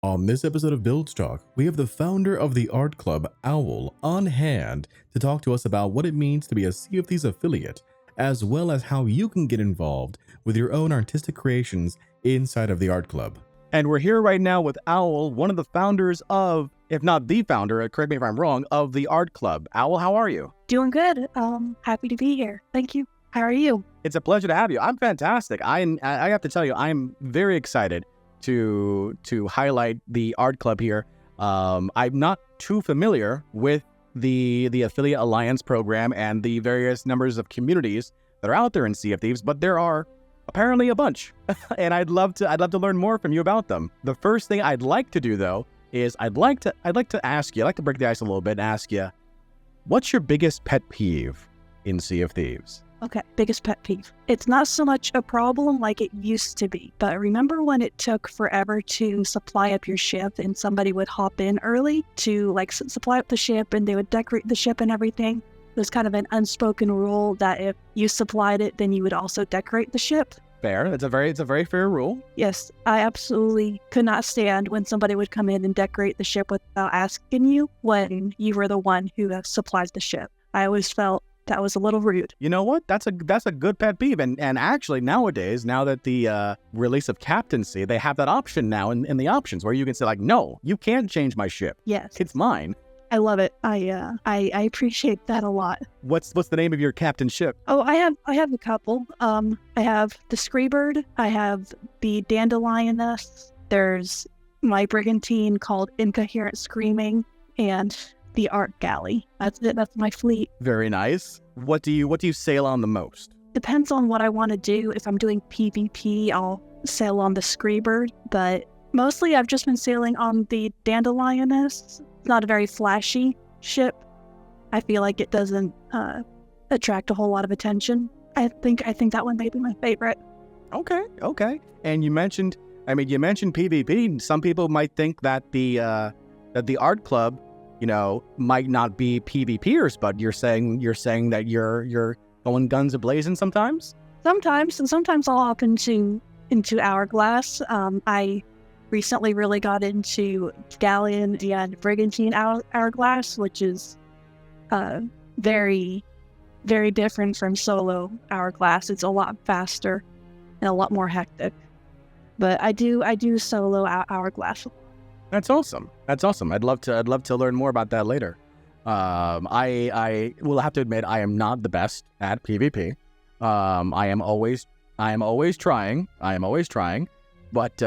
On this episode of Bilge Talk, we have the founder of the Arrt Club, Owl, on hand to talk to us about what it means to be a Sea of Thieves affiliate, as well as how you can get involved with your own artistic creations inside of the Arrt Club. And we're here right now with Owl, one of the founders of, if not the founder, correct me if I'm wrong, of the Arrt Club. Owl, how are you? Doing good. Happy to be here. Thank you. How are you? It's a pleasure to have you. I'm fantastic. I have to tell you, I'm very excited to highlight the Arrt Club here. I'm not too familiar with the Affiliate Alliance program and the various numbers of communities that are out there in Sea of Thieves, but there are apparently a bunch, and I'd love to learn more from you about them. The first thing I'd like to do though is I'd like to ask you, I'd like to break the ice a little bit and ask you, what's your biggest pet peeve in Sea of Thieves? Okay, biggest pet peeve. It's not so much a problem like it used to be, but remember when it took forever to supply up your ship and somebody would hop in early to supply up the ship and they would decorate the ship and everything? There's kind of an unspoken rule that if you supplied it, then you would also decorate the ship. Fair. It's a very fair rule. Yes, I absolutely could not stand when somebody would come in and decorate the ship without asking you when you were the one who supplies the ship. I always felt that was a little rude. You know what? That's a good pet peeve. And actually nowadays, now that the release of captaincy, they have that option now in the options where you can say like, no, you can't change my ship. Yes. It's mine. I love it. I appreciate that a lot. What's the name of your captain ship? Oh, I have a couple. I have the Screebird. I have the Dandelioness. There's my brigantine called Incoherent Screaming, and the Arrt Galley. That's it. That's my fleet. Very nice. What do you sail on the most? Depends on what I want to do. If I'm doing PvP, I'll sail on the Screebird, but mostly I've just been sailing on the Dandelioness. It's not a very flashy ship. I feel like it doesn't attract a whole lot of attention. I think that one may be my favorite. Okay. And you mentioned PvP. Some people might think that the Arrt Club, might not be PvPers, but you're saying that you're going guns a-blazing sometimes? Sometimes, and sometimes I'll hop into Hourglass. I recently really got into Galleon and Brigantine Hourglass, which is very, very different from solo Hourglass. It's a lot faster and a lot more hectic. But I do solo Hourglass. That's awesome. I'd love to learn more about that later. I will have to admit I am not the best at PvP. I am always trying. But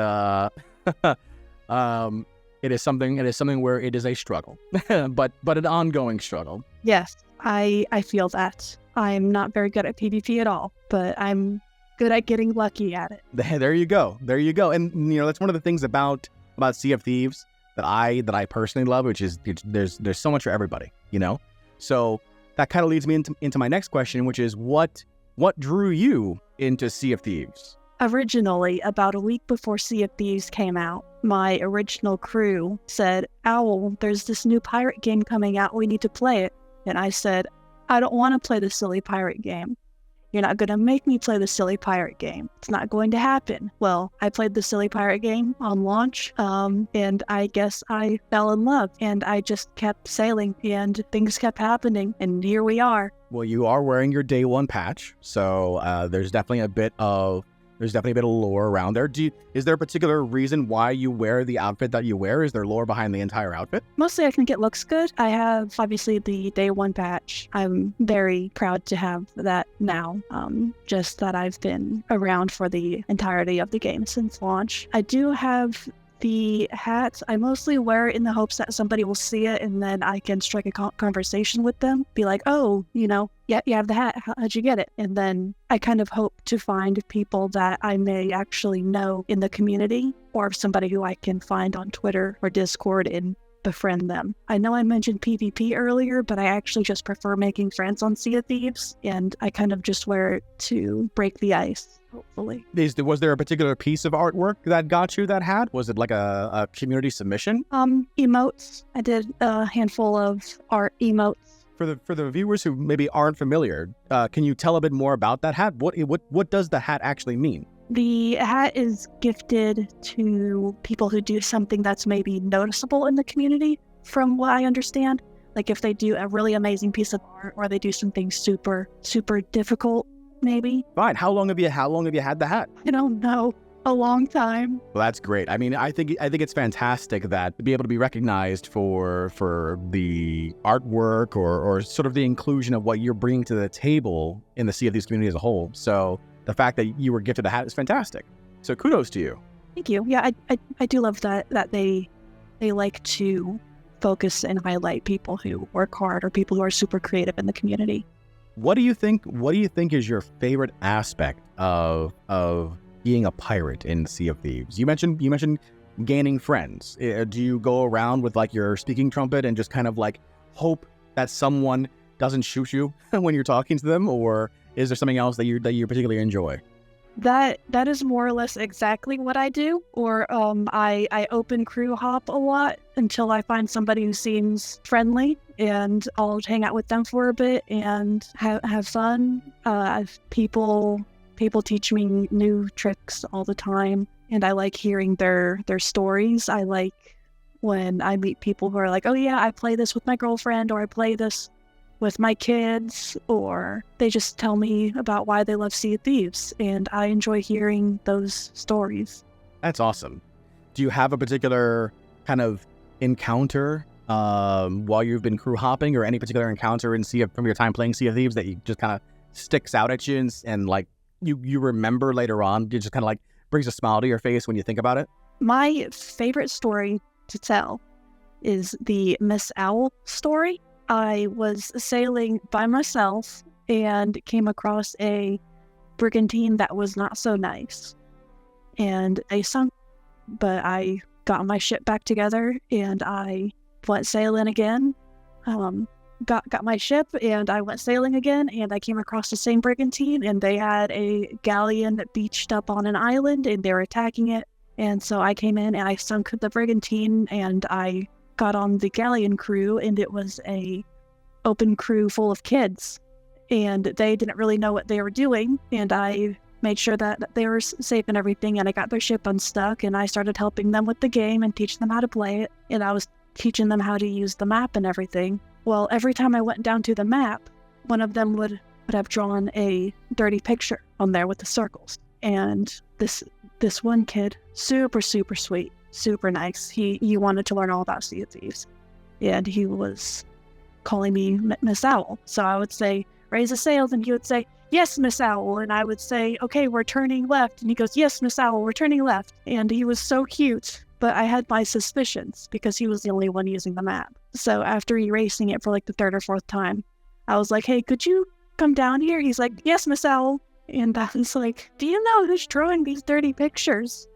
it is something where it is a struggle, but an ongoing struggle. Yes, I feel that. I'm not very good at PvP at all, but I'm good at getting lucky at it. There you go. And that's one of the things about Sea of Thieves that I personally love, which is there's so much for everybody, So that kind of leads me into my next question, which is what drew you into Sea of Thieves? Originally, about a week before Sea of Thieves came out, my original crew said, Owl, there's this new pirate game coming out, we need to play it. And I said, I don't want to play the silly pirate game. You're not going to make me play the silly pirate game. It's not going to happen. Well, I played the silly pirate game on launch, and I guess I fell in love, and I just kept sailing, and things kept happening, and here we are. Well, you are wearing your day one patch, so there's definitely a bit of lore around there. Is there a particular reason why you wear the outfit that you wear? Is there lore behind the entire outfit? Mostly I think it looks good. I have, obviously, the day one patch. I'm very proud to have that now. Just that I've been around for the entirety of the game since launch. I do have the hat. I mostly wear it in the hopes that somebody will see it and then I can strike a conversation with them. Be like, oh, yeah, you have the hat. How'd you get it? And then I kind of hope to find people that I may actually know in the community, or somebody who I can find on Twitter or Discord and befriend them. I know I mentioned PvP earlier, but I actually just prefer making friends on Sea of Thieves, and I kind of just wear it to break the ice, hopefully. Was there a particular piece of artwork that got you that hat? Was it like a community submission? Emotes. I did a handful of art emotes. For the viewers who maybe aren't familiar, can you tell a bit more about that hat? What does the hat actually mean? The hat is gifted to people who do something that's maybe noticeable in the community, from what I understand. Like if they do a really amazing piece of art, or they do something super, super difficult, maybe. Fine. How long have you had the hat? I don't know. A long time. Well, that's great. I mean, I think it's fantastic that to be able to be recognized for the artwork or sort of the inclusion of what you're bringing to the table in the Sea of Thieves community as a whole. So the fact that you were gifted a hat is fantastic. So kudos to you. Thank you. Yeah, I do love that they like to focus and highlight people who work hard or people who are super creative in the community. What do you think is your favorite aspect of being a pirate in Sea of Thieves? You mentioned gaining friends. Do you go around with like your speaking trumpet and just kind of like hope that someone doesn't shoot you when you're talking to them, or is there something else that you particularly enjoy? That is more or less exactly what I do. Or I open crew hop a lot until I find somebody who seems friendly, and I'll hang out with them for a bit and have fun. People teach me new tricks all the time, and I like hearing their stories. I like when I meet people who are like, oh yeah, I play this with my girlfriend, or I play this with my kids, or they just tell me about why they love Sea of Thieves, and I enjoy hearing those stories. That's awesome. Do you have a particular kind of encounter while you've been crew hopping, or any particular encounter from your time playing Sea of Thieves that you just kind of sticks out at you and like you remember later on? It just kind of like brings a smile to your face when you think about it? My favorite story to tell is the Miss Owl story. I was sailing by myself and came across a brigantine that was not so nice, and they sunk, but I got my ship back together and I went sailing again. Got my ship and I went sailing again, and I came across the same brigantine, and they had a galleon beached up on an island and they were attacking it. And so I came in and I sunk the brigantine, and I got on the galleon crew, and it was a open crew full of kids, and they didn't really know what they were doing, and I made sure that they were safe and everything, and I got their ship unstuck, and I started helping them with the game and teaching them how to play it, and I was teaching them how to use the map and everything. Well, every time I went down to the map, one of them would have drawn a dirty picture on there with the circles. And this one kid, super, super sweet, super nice. He wanted to learn all about Sea of Thieves. And he was calling me Miss Owl. So I would say, raise the sails, and he would say, yes, Miss Owl. And I would say, okay, we're turning left. And he goes, yes, Miss Owl, we're turning left. And he was so cute. But I had my suspicions because he was the only one using the map. So after erasing it for like the third or fourth time, I was like, hey, could you come down here? He's like, yes, Miss Owl. And I was like, do you know who's drawing these dirty pictures?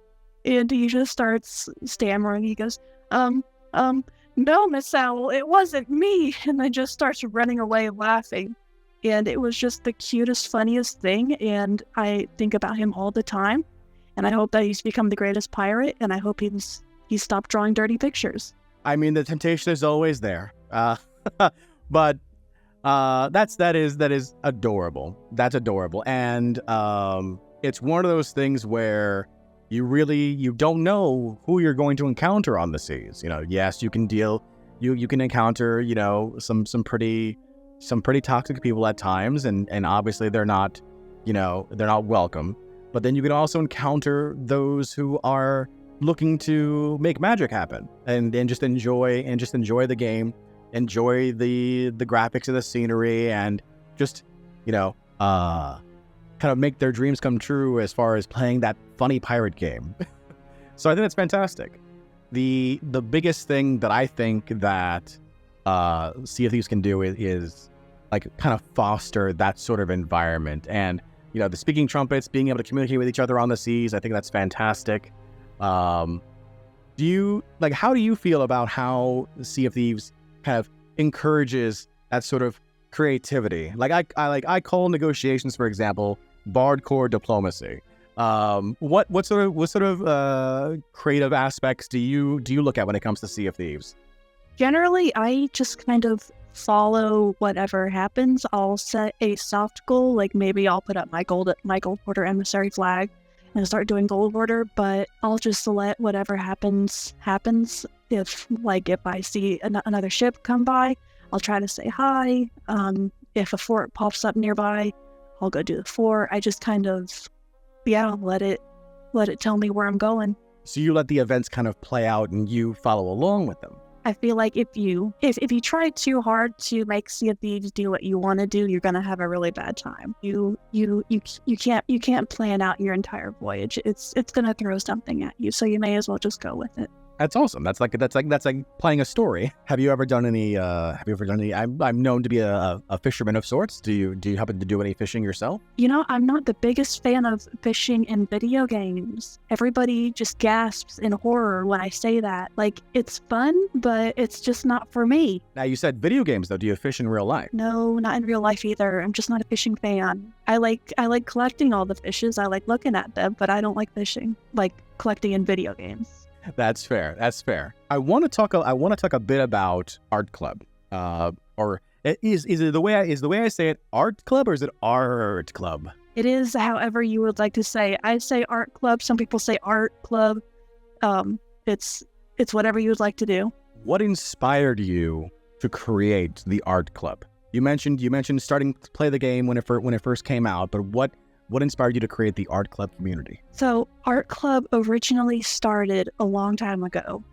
And he just starts stammering. He goes, no, Miss Owl, it wasn't me. And then just starts running away laughing. And it was just the cutest, funniest thing. And I think about him all the time. And I hope that he's become the greatest pirate. And I hope he's stopped drawing dirty pictures. I mean, the temptation is always there. But that is adorable. That's adorable. And it's one of those things where you don't know who you're going to encounter on the seas. You know, yes, you can encounter, you know, some pretty toxic people at times, and obviously they're not welcome. But then you can also encounter those who are looking to make magic happen and just enjoy the game, enjoy the graphics of the scenery, and just, you know, kind of make their dreams come true as far as playing that funny pirate game. So I think that's fantastic. The biggest thing that I think that Sea of Thieves can do is like kind of foster that sort of environment. And, you know, the speaking trumpets, being able to communicate with each other on the seas, I think that's fantastic. How do you feel about how Sea of Thieves kind of encourages that sort of creativity? I call negotiations, for example, Bardcore diplomacy. What sort of creative aspects do you look at when it comes to Sea of Thieves? Generally, I just kind of follow whatever happens. I'll set a soft goal, like maybe I'll put up my gold quarter emissary flag, and start doing gold order, but I'll just let whatever happens. If I see another ship come by, I'll try to say hi. If a fort pops up nearby, I'll go do the fort. I just kind of, let it tell me where I'm going. So you let the events kind of play out and you follow along with them. I feel like if you try too hard to make Sea of Thieves do what you want to do, you're gonna have a really bad time. You can't plan out your entire voyage. It's gonna throw something at you, so you may as well just go with it. That's awesome. That's like playing a story. Have you ever done any? I'm known to be a fisherman of sorts. Do you happen to do any fishing yourself? I'm not the biggest fan of fishing in video games. Everybody just gasps in horror when I say that. Like, it's fun, but it's just not for me. Now, you said video games, though. Do you fish in real life? No, not in real life either. I'm just not a fishing fan. I like collecting all the fishes. I like looking at them, but I don't like fishing, like collecting in video games. That's fair. I want to talk a bit about Arrt Club. Or is it the way I say it, Arrt Club, or is it Arrt Club? It is however you would like to say. I say Arrt Club. Some people say Arrt Club. It's whatever you would like to do. What inspired you to create the Arrt Club? You mentioned starting to play the game when it first came out, but what inspired you to create the Arrt Club community? So Arrt Club originally started a long time ago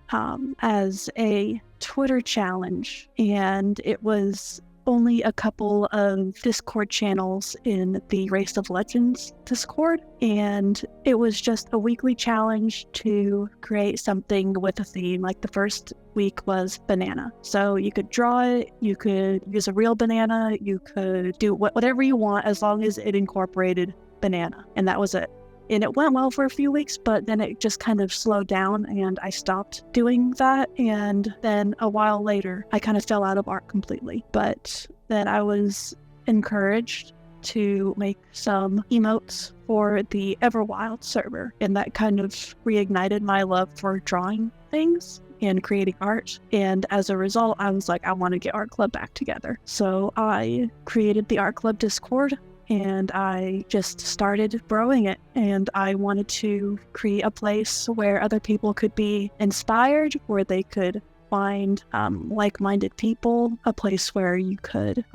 as a Twitter challenge, and it was only a couple of Discord channels in the Race of Legends Discord, and it was just a weekly challenge to create something with a theme. Like, the first week was banana, so you could draw it, you could use a real banana, you could do whatever you want as long as it incorporated banana, and that was it. And it went well for a few weeks, but then it just kind of slowed down and I stopped doing that. And then a while later, I kind of fell out of Arrt completely. But then I was encouraged to make some emotes for the Everwild server, and that kind of reignited my love for drawing things and creating art. And as a result, I was like, I want to get Arrt Club back together. So I created the Arrt Club Discord, and I just started growing it, and I wanted to create a place where other people could be inspired, where they could find like-minded people, a place where you could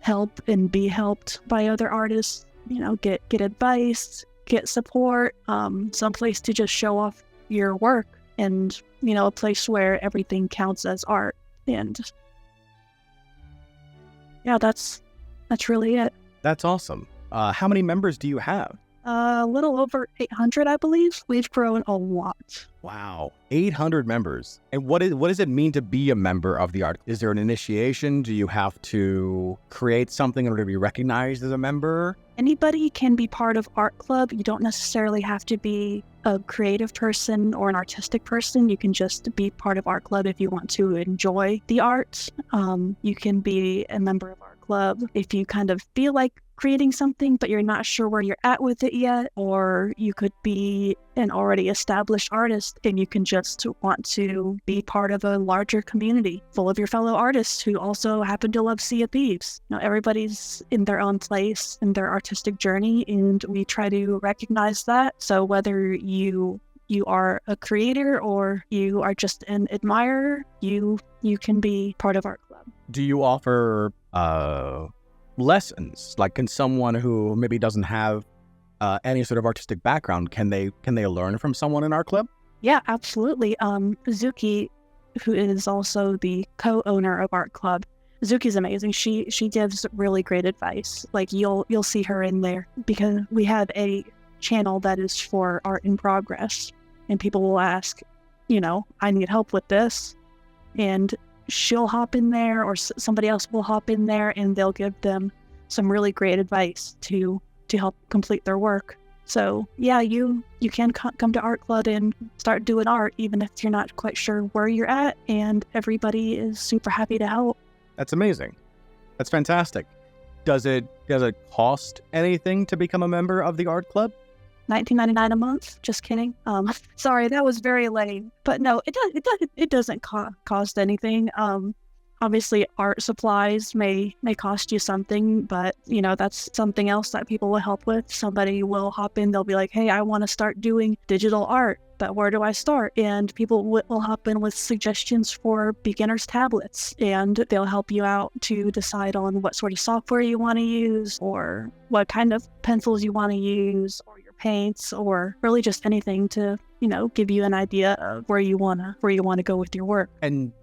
help and be helped by other artists, get advice, get support, some place to just show off your work, and a place where everything counts as art. And yeah, that's really it. That's awesome. How many members do you have? A little over 800, I believe. We've grown a lot. Wow, 800 members. And what does it mean to be a member of the Arrt? Is there an initiation? Do you have to create something in order to be recognized as a member? Anybody can be part of Arrt Club. You don't necessarily have to be a creative person or an artistic person. You can just be part of Arrt Club if you want to enjoy the art. You can be a member of Arrt Club if you kind of feel like creating something, but you're not sure where you're at with it yet. Or you could be an already established artist and you can just want to be part of a larger community full of your fellow artists who also happen to love Sea of Thieves. Everybody's in their own place in their artistic journey, and we try to recognize that. So whether you are a creator or you are just an admirer, you can be part of Arrt Club. Do you offer lessons? Like, can someone who maybe doesn't have any sort of artistic background, can they learn from someone in Arrt Club? Yeah, absolutely. Zuki, who is also the co-owner of Arrt Club, Zuki's amazing. She gives really great advice. Like, you'll see her in there, because we have a channel that is for art in progress, and people will ask, I need help with this, and she'll hop in there, or somebody else will hop in there, and they'll give them some really great advice to help complete their work. So yeah, you can come to Arrt Club and start doing art, even if you're not quite sure where you're at, and everybody is super happy to help. That's amazing. That's fantastic. Does it cost anything to become a member of the Arrt Club? $19.99 a month. Just kidding. Sorry, that was very lame. But no, it doesn't cost anything. Obviously, art supplies may cost you something, but that's something else that people will help with. Somebody will hop in, they'll be like, hey, I want to start doing digital art, but where do I start? And people will hop in with suggestions for beginners tablets, and they'll help you out to decide on what sort of software you want to use, or what kind of pencils you want to use, or your paints, or really just anything to give you an idea of where you wanna go with your work.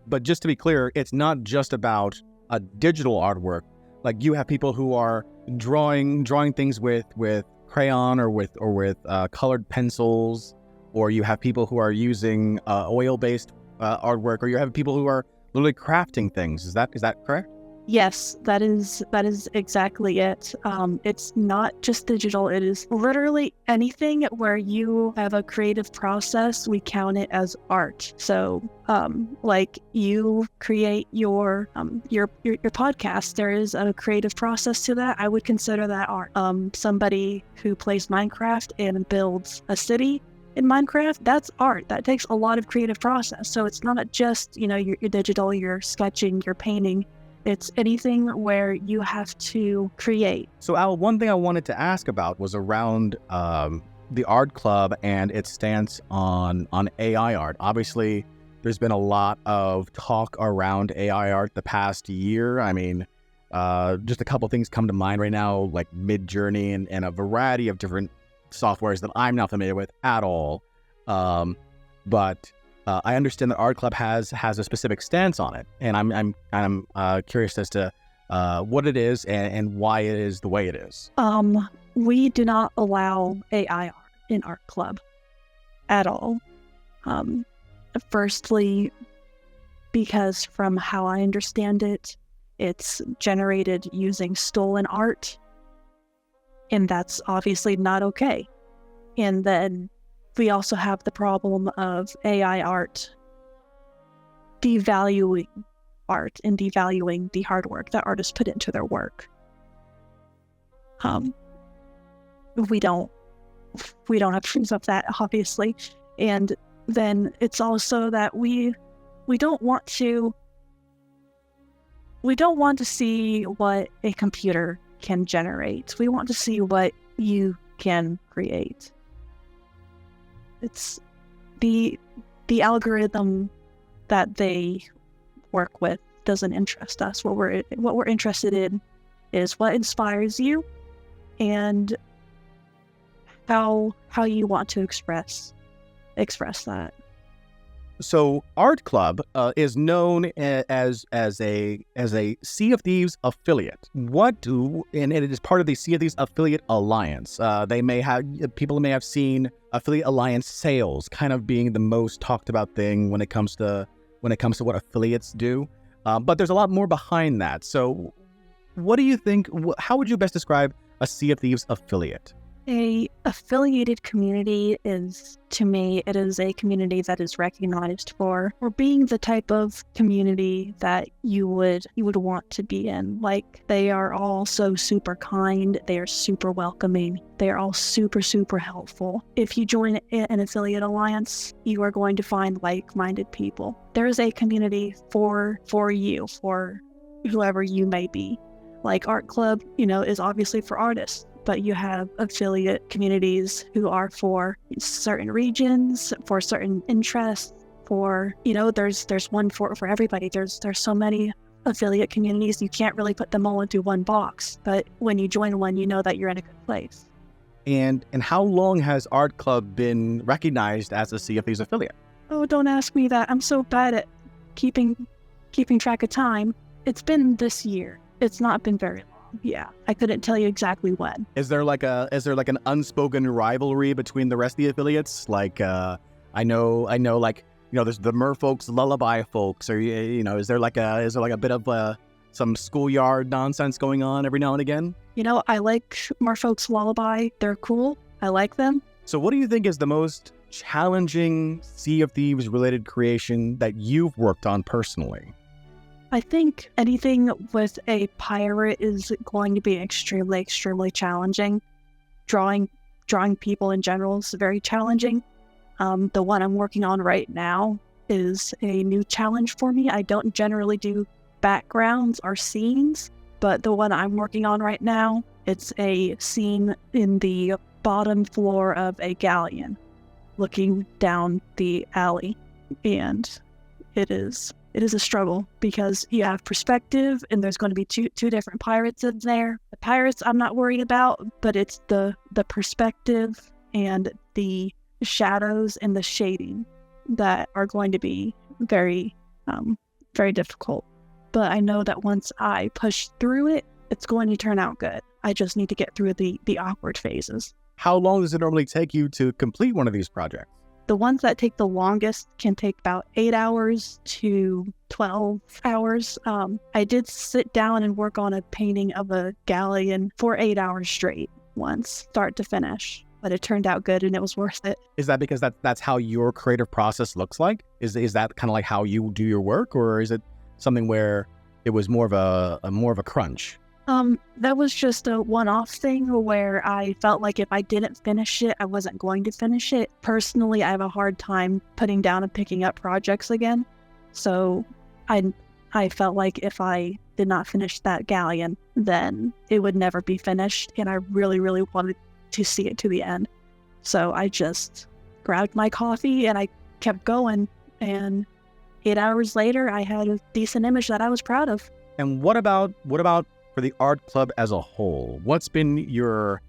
But just to be clear, it's not just about a digital artwork. Like, you have people who are drawing things with crayon or with colored pencils, or you have people who are using oil-based artwork, or you have people who are literally crafting things. Is that correct? Yes, that is exactly it. It's not just digital. It is literally anything where you have a creative process. We count it as art. So, like you create your podcast, there is a creative process to that. I would consider that art. Somebody who plays Minecraft and builds a city in Minecraft, that's art. That takes a lot of creative process. So it's not just your digital, your sketching, your painting. It's anything where you have to create. So, Al, one thing I wanted to ask about was around the Art Club and its stance on AI art. Obviously, there's been a lot of talk around AI art the past year. I mean, just a couple things come to mind right now, like Midjourney and a variety of different softwares that I'm not familiar with at all. But I understand that Art Club has a specific stance on it, and I'm curious as to what it is and why it is the way it is. We do not allow AI art in Art Club at all. Firstly, because from how I understand it, it's generated using stolen art, and that's obviously not okay. And then we also have the problem of AI art devaluing art and devaluing the hard work that artists put into their work. We don't have proof of that, obviously. And then it's also that we don't want to see what a computer can generate. We want to see what you can create. It's the algorithm that they work with doesn't interest us. What we're interested in is what inspires you and how you want to express that. So Art Club is known as a Sea of Thieves affiliate. And it is part of the Sea of Thieves affiliate alliance. People may have seen affiliate alliance sales kind of being the most talked about thing when it comes to what affiliates do. But there's a lot more behind that. So what do you think? How would you best describe a Sea of Thieves affiliate? A affiliated community is, to me, it is a community that is recognized for being the type of community that you would want to be in. Like, they are all so super kind, they are super welcoming, they are all super, super helpful. If you join an affiliate alliance, you are going to find like-minded people. There is a community for you, for whoever you may be. Like Art Club, is obviously for artists. But you have affiliate communities who are for certain regions, for certain interests, for, there's one for everybody. There's so many affiliate communities, you can't really put them all into one box. But when you join one, you know that you're in a good place. And how long has Art Club been recognized as a Sea of Thieves affiliate? Oh, don't ask me that. I'm so bad at keeping track of time. It's been this year. It's not been very long. Yeah, I couldn't tell you exactly when. Is there like an unspoken rivalry between the rest of the affiliates? Like, I know, like, there's the Merfolk's Lullaby folks, or is there like a bit of some schoolyard nonsense going on every now and again? I like Merfolk's Lullaby. They're cool. I like them. So, what do you think is the most challenging Sea of Thieves related creation that you've worked on personally? I think anything with a pirate is going to be extremely, extremely challenging. Drawing people in general is very challenging. The one I'm working on right now is a new challenge for me. I don't generally do backgrounds are scenes, but the one I'm working on right now, it's a scene in the bottom floor of a galleon looking down the alley. And it is a struggle because you have perspective and there's going to be two different pirates in there. The pirates I'm not worried about, but it's the perspective and the shadows and the shading that are going to be very, very difficult. But I know that once I push through it, it's going to turn out good. I just need to get through the awkward phases. How long does it normally take you to complete one of these projects? The ones that take the longest can take about 8 hours to 12 hours. I did sit down and work on a painting of a galleon for 8 hours straight once, start to finish. But it turned out good and it was worth it. Is that because that's how your creative process looks like? Is that kind of like how you do your work, or is it something where it was more of a crunch? That was just a one-off thing where I felt like if I didn't finish it, I wasn't going to finish it. Personally, I have a hard time putting down and picking up projects again. So I felt like if I did not finish that galleon, then it would never be finished. And I really, really wanted to see it to the end. So I just grabbed my coffee and I kept going. And 8 hours later, I had a decent image that I was proud of. And what about for the art club as a whole? What's been your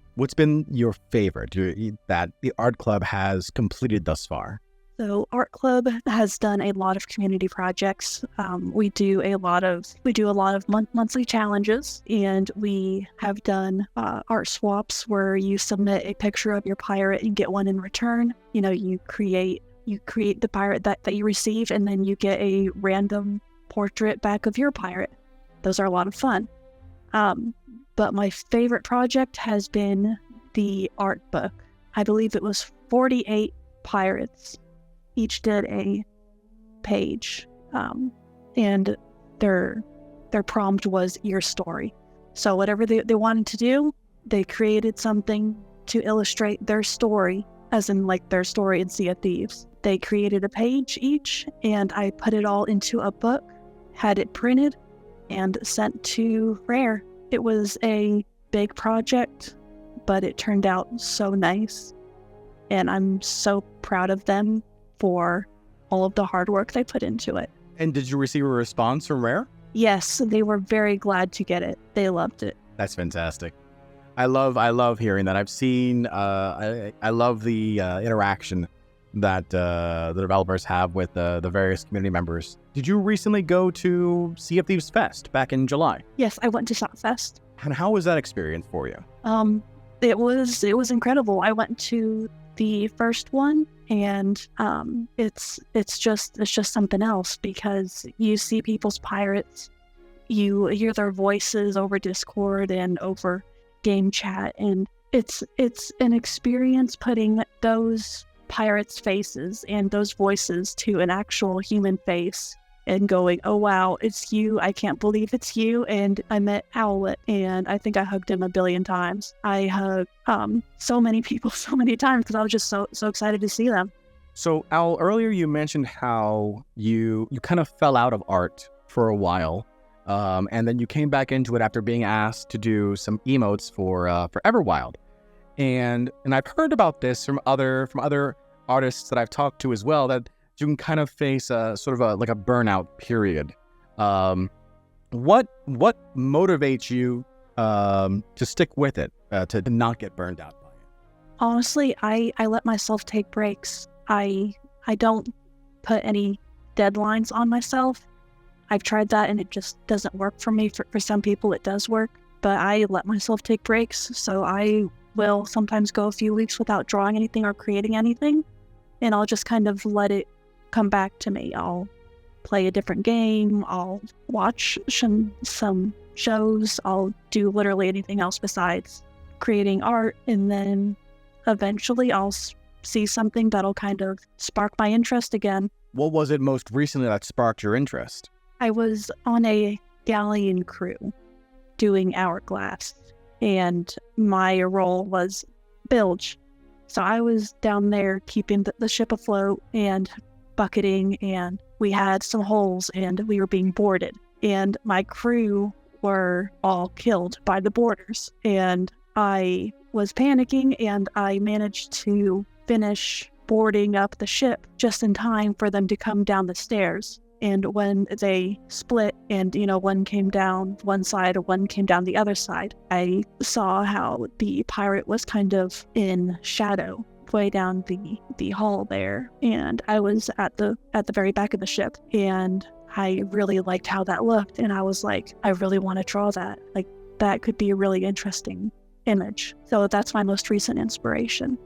favorite that the art club has completed thus far? So Art Club has done a lot of community projects. We do a lot of monthly challenges, and we have done art swaps where you submit a picture of your pirate and get one in return. You know, you create the pirate that you receive, and then you get a random portrait back of your pirate. Those are a lot of fun. But my favorite project has been the art book. I believe it was 48 pirates. Each did a page, and their prompt was your story. So whatever they wanted to do, they created something to illustrate their story, as in like their story in Sea of Thieves. They created a page each, and I put it all into a book, had it printed, and sent to Rare. It was a big project, but it turned out so nice, and I'm so proud of them for all of the hard work they put into it. And did you receive a response from Rare? Yes, they were very glad to get it. They loved it. That's fantastic. I love hearing that. I've seen, I love the interaction that the developers have with the various community members. Did you recently go to Sea of Thieves Fest back in July? Yes, I went to Shopfest. And how was that experience for you? It was incredible. I went to the first one, and it's just something else because you see people's pirates, you hear their voices over Discord and over game chat, and it's an experience putting those pirates' faces and those voices to an actual human face and going, oh wow, it's you, I can't believe it's you. And I met Owlet, and I think I hugged him a billion times. I hugged so many people so many times because I was just so excited to see them. So Owl, earlier you mentioned how you kind of fell out of art for a while, and then you came back into it after being asked to do some emotes for Everwild. And I've heard about this from other artists that I've talked to as well, that you can kind of face a sort of a burnout period. What motivates you to stick with it, to not get burned out by it? Honestly, I let myself take breaks. I don't put any deadlines on myself. I've tried that and it just doesn't work for me. For some people it does work, but I let myself take breaks. So I will sometimes go a few weeks without drawing anything or creating anything, and I'll just kind of let it come back to me. I'll play a different game, I'll watch some shows, I'll do literally anything else besides creating art, and then eventually I'll see something that'll kind of spark my interest again. What was it most recently that sparked your interest? I was on a galleon crew doing Hourglass, and my role was Bilge. So I was down there keeping the ship afloat and bucketing, and we had some holes and we were being boarded. and my crew were all killed by the boarders. And I was panicking, and I managed to finish boarding up the ship just in time for them to come down the stairs. And when they split and, one came down one side and one came down the other side, I saw how the pirate was kind of in shadow way down the hall there. And I was at the very back of the ship, and I really liked how that looked. And I was like, I really want to draw that. Like, that could be a really interesting image. So that's my most recent inspiration,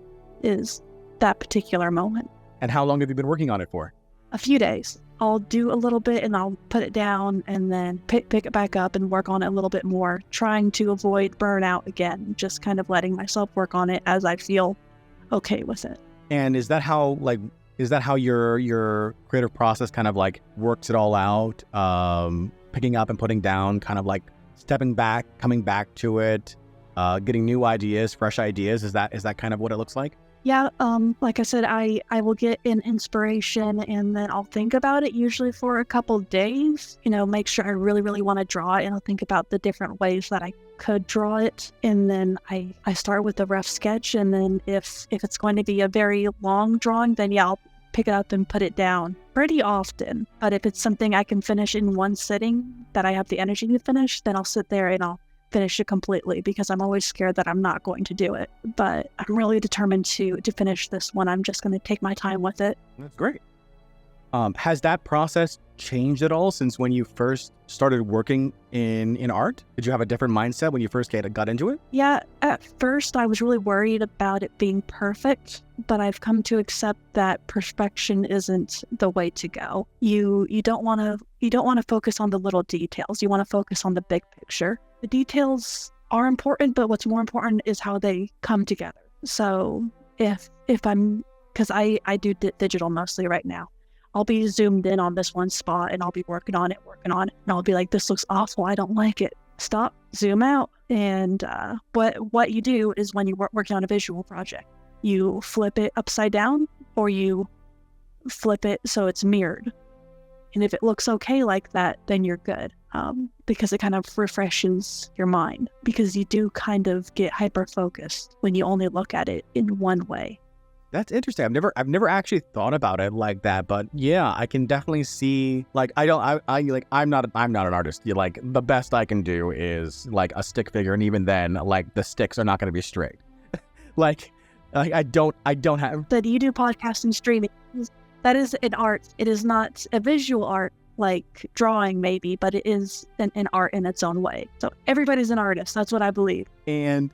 is that particular moment. And how long have you been working on it for? A few days. I'll do a little bit and I'll put it down and then pick it back up and work on it a little bit more, trying to avoid burnout again, just kind of letting myself work on it as I feel okay with it. And is that how your creative process kind of like works it all out? Picking up and putting down, kind of like stepping back, coming back to it, getting new ideas, fresh ideas. Is that kind of what it looks like? Yeah, like I said, I will get an inspiration and then I'll think about it usually for a couple days, make sure I really, really want to draw it, and I'll think about the different ways that I could draw it. And then I start with a rough sketch, and then if it's going to be a very long drawing, then yeah, I'll pick it up and put it down pretty often. But if it's something I can finish in one sitting, that I have the energy to finish, then I'll sit there and I'll finish it completely, because I'm always scared that I'm not going to do it. But I'm really determined to finish this one. I'm just going to take my time with it. That's great. Has that process changed at all since when you first started working in art? Did you have a different mindset when you first got into it? Yeah, at first I was really worried about it being perfect, but I've come to accept that perfection isn't the way to go. You don't want to focus on the little details. You want to focus on the big picture. The details are important, but what's more important is how they come together. So if because I do digital mostly right now, I'll be zoomed in on this one spot and I'll be working on it, and I'll be like, this looks awful, I don't like it. Stop, zoom out. And what you do is, when you're working on a visual project, you flip it upside down, or you flip it so it's mirrored. And if it looks okay like that, then you're good, because it kind of refreshes your mind, because you do kind of get hyper-focused when you only look at it in one way. That's interesting. I've never actually thought about it like that, but yeah, I can definitely see, like, I'm not an artist. Like, the best I can do is like a stick figure, and even then, like, the sticks are not going to be straight. like I don't have. That you do podcast and streaming, that is an art. It is not a visual art like drawing maybe, but it is an art in its own way. So everybody's an artist. That's what I believe. And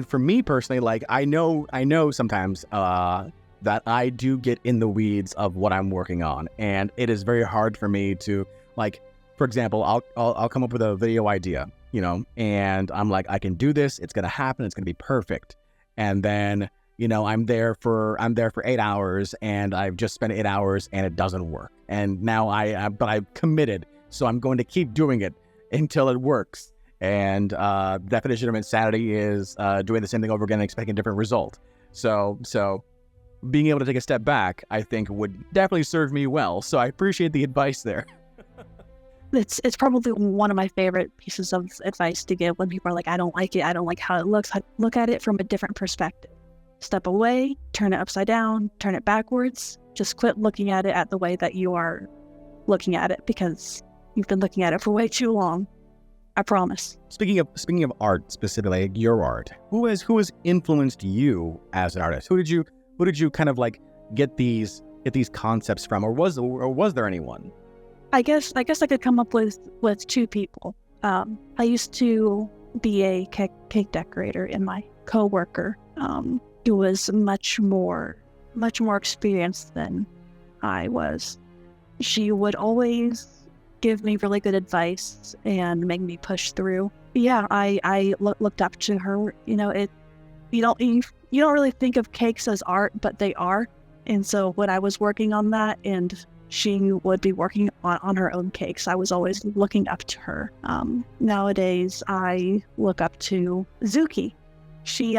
for me personally, like, I know sometimes that I do get in the weeds of what I'm working on, and it is very hard for me to, like, for example, I'll come up with a video idea, and I'm like, I can do this. It's gonna happen. It's gonna be perfect. And then, I'm there for 8 hours, and I've just spent 8 hours and it doesn't work. And now but I've committed, so I'm going to keep doing it until it works. And definition of insanity is doing the same thing over again and expecting a different result. So being able to take a step back, I think, would definitely serve me well. So I appreciate the advice there. It's probably one of my favorite pieces of advice to give when people are like, I don't like it, I don't like how it looks. I look at it from a different perspective. Step away, turn it upside down, turn it backwards. Just quit looking at it at the way that you are looking at it, because you've been looking at it for way too long. I promise. Speaking of art, specifically like your art, who has influenced you as an artist? Who did you kind of like get these concepts from, or was there anyone? I guess I could come up with two people. I used to be a cake decorator, and my coworker, who was much more experienced than I was, she would always give me really good advice and make me push through. Yeah, I looked up to her. You don't really think of cakes as art, but they are. And so when I was working on that, and she would be working on her own cakes, I was always looking up to her. Nowadays, I look up to Zuki. She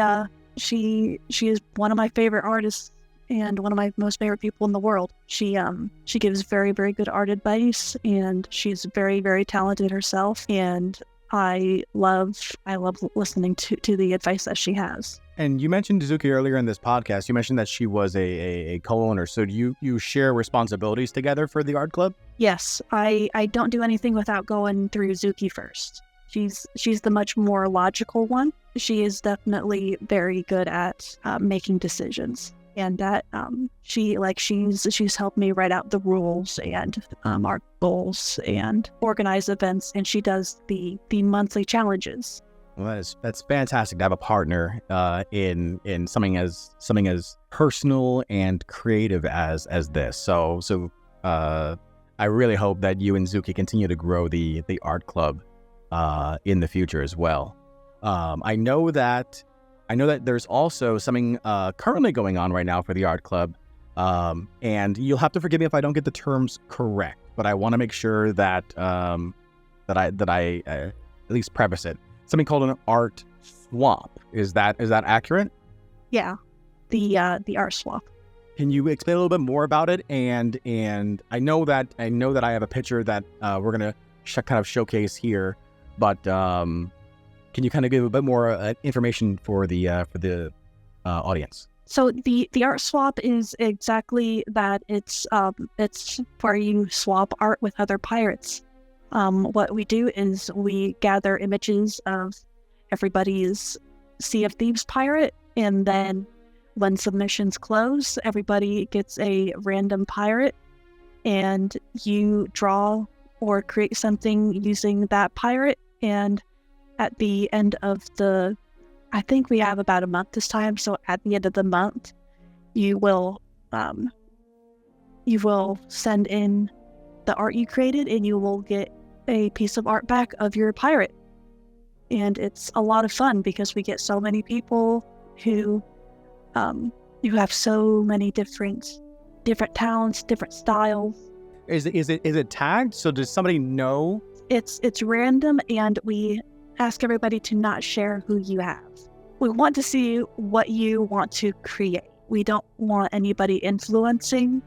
is one of my favorite artists and one of my most favorite people in the world. She gives very, very good art advice, and she's very, very talented herself. And I love listening to the advice that she has. And you mentioned Zuki earlier in this podcast. You mentioned that she was a co-owner. So do you share responsibilities together for the art club? Yes, I don't do anything without going through Zuki first. She's the much more logical one. She is definitely very good at making decisions, and that she's helped me write out the rules and our goals and organize events, and she does the monthly challenges. Well, that's fantastic to have a partner in something as personal and creative as this. So I really hope that you and Zuki continue to grow the art club in the future as well. I know that there's also something currently going on right now for the art club, and you'll have to forgive me if I don't get the terms correct, but I want to make sure that I at least preface it. Something called an art swap. Is that accurate? Yeah, the art swap. Can you explain a little bit more about it? And I know that I have a picture that we're gonna kind of showcase here, but can you kind of give a bit more information for the audience? So the art swap is exactly that. It's where you swap art with other pirates. What we do is we gather images of everybody's Sea of Thieves pirate, and then when submissions close, everybody gets a random pirate, and you draw or create something using that pirate. And at the end of I think we have about a month this time, so at the end of the month, you will send in the art you created, and you will get a piece of art back of your pirate. And it's a lot of fun because we get so many people who have so many different talents, different styles. Is it tagged? So does somebody know? It's random, and we ask everybody to not share who you have. We want to see what you want to create. We don't want anybody influencing,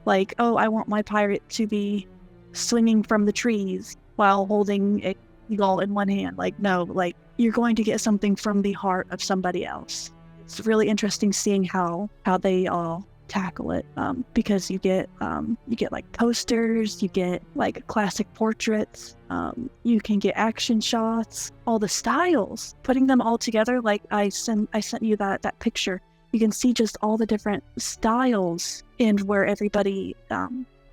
like, oh, I want my pirate to be swinging from the trees while holding a eagle in one hand. Like, no, like, you're going to get something from the heart of somebody else. It's really interesting seeing how they all tackle it, because you get like posters, you get like classic portraits, you can get action shots, all the styles, putting them all together. Like I sent you that picture. You can see just all the different styles, and where everybody I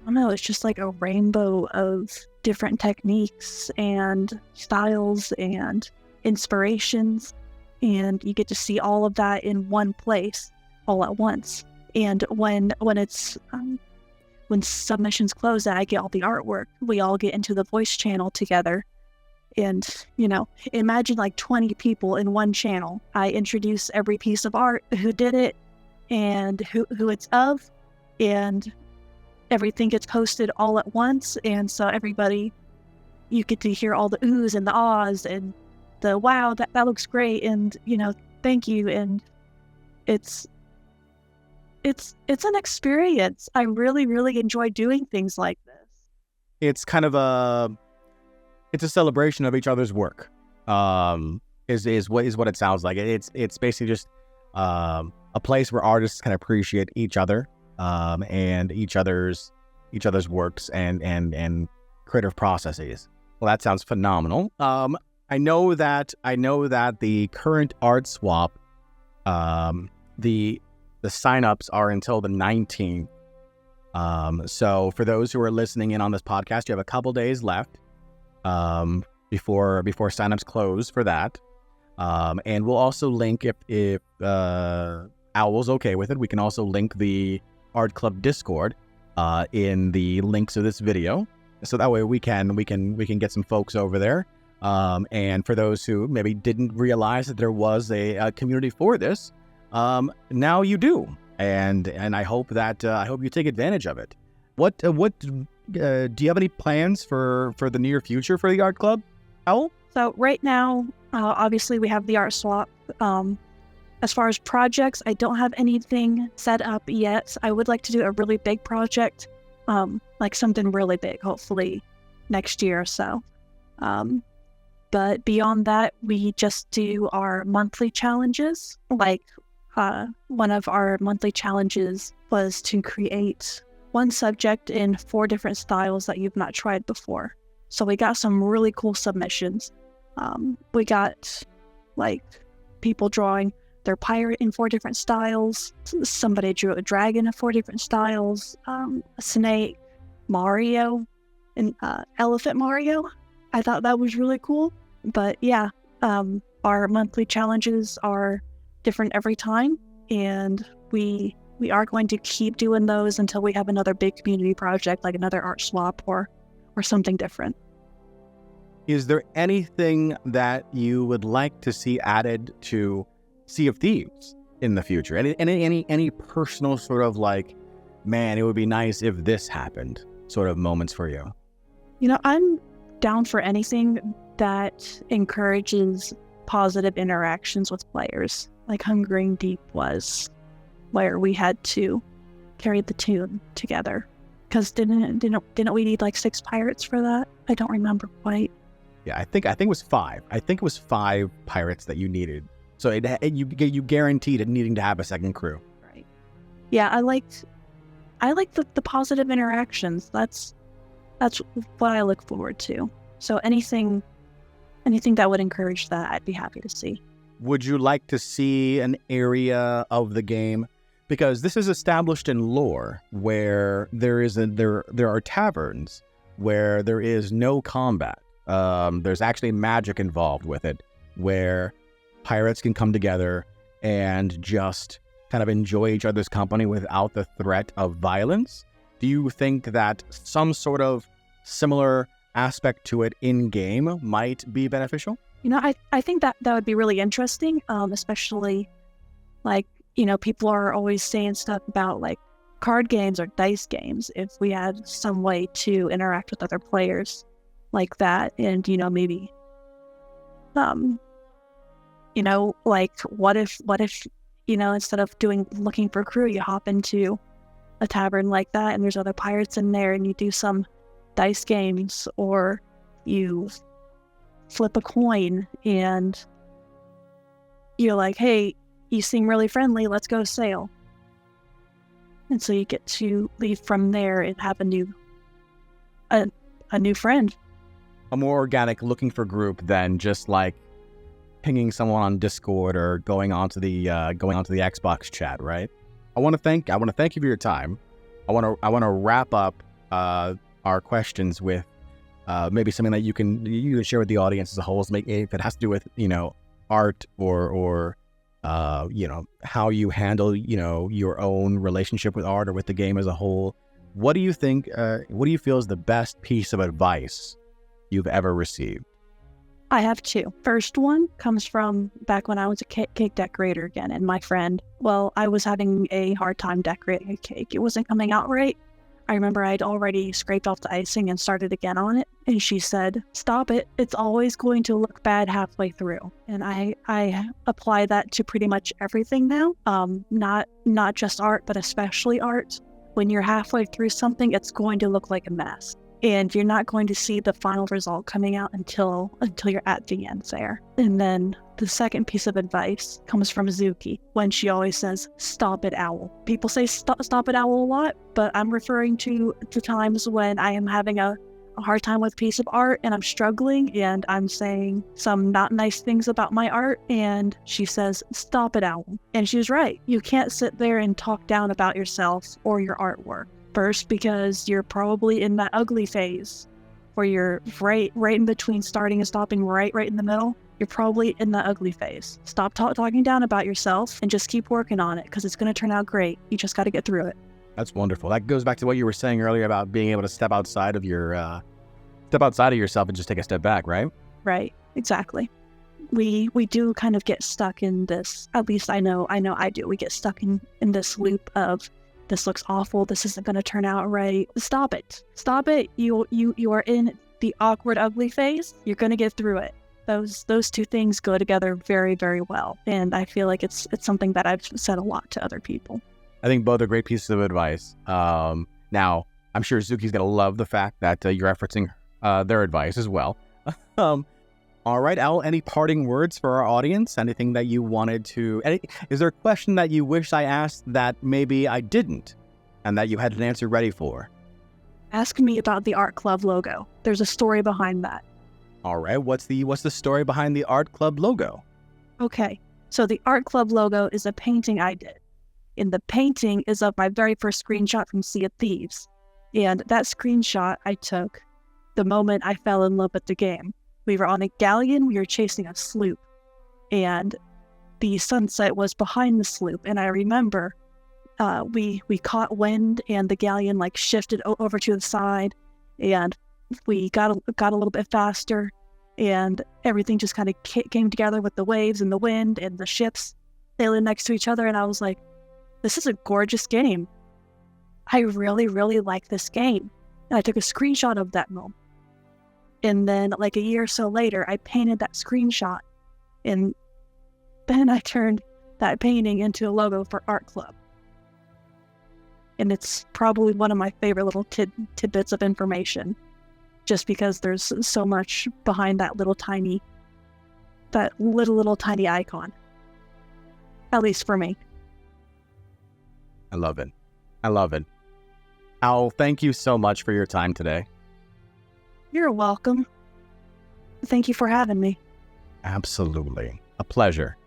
don't know, it's just like a rainbow of different techniques and styles and inspirations, and you get to see all of that in one place all at once. And when submissions close and I get all the artwork, we all get into the voice channel together. And, imagine like 20 people in one channel. I introduce every piece of art, who did it, and who it's of, and everything gets posted all at once. And so everybody, you get to hear all the oohs and the ahs and the wow, that looks great, and thank you. And it's an experience. I really, really enjoy doing things like this. It's kind of a celebration of each other's work. Is what it sounds like. It's basically just a place where artists can appreciate each other, and each other's works and creative processes. Well, that sounds phenomenal. I know that the current art swap, the signups are until the 19th. So for those who are listening in on this podcast, you have a couple days left before signups close for that. And we'll also link, if Owl's okay with it, we can also link the Art Club Discord in the links of this video. So that way we can get some folks over there. And for those who maybe didn't realize that there was a community for this, now you do, and I hope you take advantage of it. What do you have any plans for the near future for the art club, Owl? So right now, obviously we have the art swap. As far as projects, I don't have anything set up yet. I would like to do a really big project, like something really big, hopefully next year or so. But beyond that, we just do our monthly challenges. Like one of our monthly challenges was to create one subject in 4 different styles that you've not tried before. So we got some really cool submissions. We got like people drawing their pirate in 4 different styles. Somebody drew a dragon in 4 different styles. A snake, Mario, and elephant Mario. I thought that was really cool. But yeah, our monthly challenges are different every time, and we are going to keep doing those until we have another big community project, like another art swap or something different. Is there anything that you would like to see added to Sea of Thieves in the future? Any personal sort of like, man, it would be nice if this happened sort of moments for you? You know, I'm down for anything that encourages positive interactions with players, like Hungering Deep was, where we had to carry the tune together. Because didn't we need like 6 pirates for that? I don't remember quite. Yeah, I think it was 5. I think it was 5 pirates that you needed. So you guaranteed it needing to have a second crew. Right. Yeah, I like the positive interactions. That's what I look forward to. So anything that would encourage that, I'd be happy to see. Would you like to see an area of the game? Because this is established in lore where there are taverns where there is no combat. There's actually magic involved with it, where pirates can come together and just kind of enjoy each other's company without the threat of violence. Do you think that some sort of similar aspect to it in game might be beneficial? You know, I think that would be really interesting, especially like, you know, people are always saying stuff about like card games or dice games. If we had some way to interact with other players like that, and, you know, maybe, you know, like what if, you know, instead of looking for crew, you hop into a tavern like that and there's other pirates in there and you do some dice games, or you flip a coin and you're like, hey, you seem really friendly, let's go sail. And so you get to leave from there and have a new friend. A more organic looking for group than just like pinging someone on Discord or going onto the Xbox chat, right? I want to thank you for your time. I want to wrap up our questions with maybe something that you can share with the audience as a whole. If it has to do with, you know, art or you know, how you handle, you know, your own relationship with art or with the game as a whole. What do you think? What do you feel is the best piece of advice you've ever received? I have 2. First one comes from back when I was a cake decorator again, and my friend, well, I was having a hard time decorating a cake. It wasn't coming out right. I remember I'd already scraped off the icing and started again on it, and she said, "Stop it. It's always going to look bad halfway through." And I apply that to pretty much everything now. Not just art, but especially art. When you're halfway through something, it's going to look like a mess. And you're not going to see the final result coming out until you're at the end there. And then the second piece of advice comes from Zuki, when she always says, "Stop it, owl." People say stop it, owl a lot, but I'm referring to the times when I am having a hard time with a piece of art and I'm struggling and I'm saying some not nice things about my art, and she says, "Stop it, owl." And she's right. You can't sit there and talk down about yourself or your artwork. First, because you're probably in that ugly phase where you're right in between starting and stopping, right in the middle. You're probably in the ugly phase. Stop talking down about yourself and just keep working on it, because it's going to turn out great. You just got to get through it. That's wonderful. That goes back to what you were saying earlier about being able to step outside of yourself and just take a step back, right? Right. Exactly. We do kind of get stuck in this. At least I know I do. We get stuck in this loop of, this looks awful, this isn't going to turn out right. Stop it. You are in the awkward, ugly phase. You're going to get through it. Those two things go together very, very well. And I feel like it's something that I've said a lot to other people. I think both are great pieces of advice. Now, I'm sure Zuki's going to love the fact that you're referencing their advice as well. All right, Al, any parting words for our audience? Anything that you wanted to... Is there a question that you wish I asked that maybe I didn't and that you had an answer ready for? Ask me about the Arrt Club logo. There's a story behind that. All right, what's the story behind the Arrt Club logo? Okay, so the Arrt Club logo is a painting I did. And the painting is of my very first screenshot from Sea of Thieves. And that screenshot I took the moment I fell in love with the game. We were on a galleon, we were chasing a sloop, and the sunset was behind the sloop. And I remember we caught wind and the galleon like shifted over to the side, and we got a little bit faster, and everything just kind of came together with the waves and the wind and the ships sailing next to each other. And I was like, this is a gorgeous game. I really, really like this game. And I took a screenshot of that moment. And then like a year or so later, I painted that screenshot. And then I turned that painting into a logo for Arrt Club. And it's probably one of my favorite little tidbits of information, just because there's so much behind that little tiny icon. At least for me. I love it. I love it. Al, thank you so much for your time today. You're welcome. Thank you for having me. Absolutely. A pleasure.